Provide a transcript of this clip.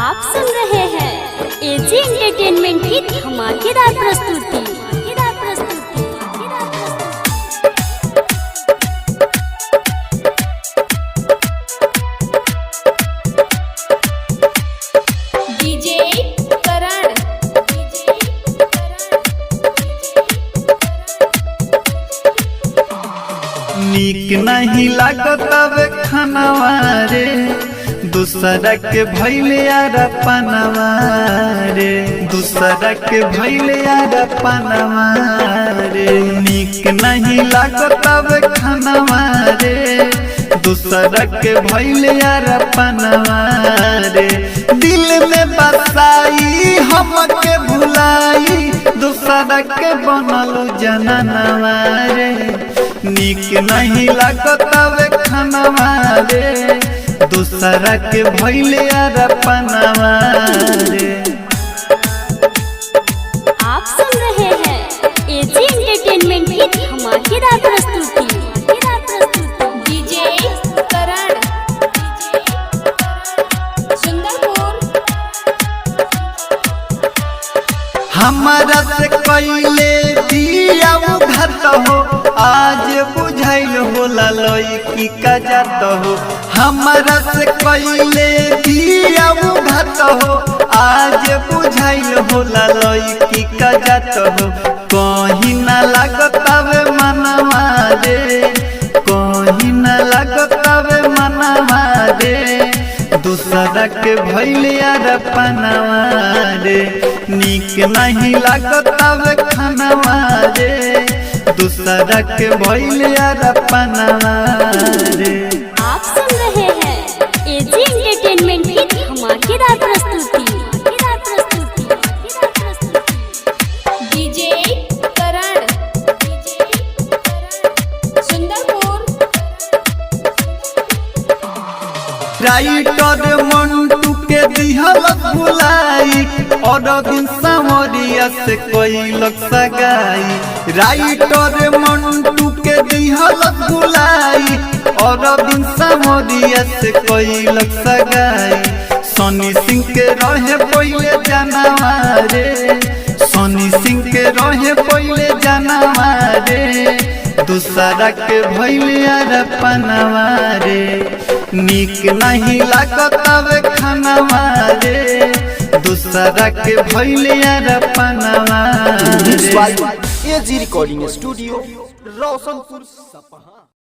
आप सुन रहे हैं एजी एंटरटेनमेंट की धमाकेदार प्रस्तुति। डीजे करण नीक नहीं लागत खानवा रे दूसरा के भैले यार पनवा रे दूसरा के भैले यार पनवा रे नीक नहीं लागत खानवा रे दूसरा के भैले यार पनवा रे दिल में बसाई हमके भुलाई दूसरा के बनल जननवा रे नीक नहीं लागत खानवा रे दूसरा के भैले यार पनवा रे। आप सुन रहे हैं एजी एंटरटेनमेंट की धमाकेदार प्रस्तुति। डीजे करण सुंदरपुर हमारा से कैले दिया घात हो आज बुझाइल होला लईकी का जात हो हमारा से कैले दिया घात हो आज बुझाइल होला लईकी का जात हो कहीं ना लागत मनवा रे कहीं ना लागत मनवा रे दूसरा के भैले यार पनवा रे नीक नहीं लागत खानवा रे दूसरा के भैले यार पनवा रे। आप सुन रहे हैं एजी एंटरटेनमेंट की धमाकेदार प्रस्तुति। डीजे करण सुंदरपुर राइटर मंटू के दिहल भुलाई और दिन सामरिया से कैलक सगाई राइटर मंटू के दिहल भुलाई और दिन सामरिया से कैलक सगाई सनी सिंह के रहे पहले जानवा रे सनी सिंह के रहे पहले जानवा रे दूसरा के भैले यार पनवा रे नीक नहीं लागत खानवा रे दूसरा के भैले यार पनवा रे। एजी रिकॉर्डिंग स्टूडियो रोशनपुर सपहा।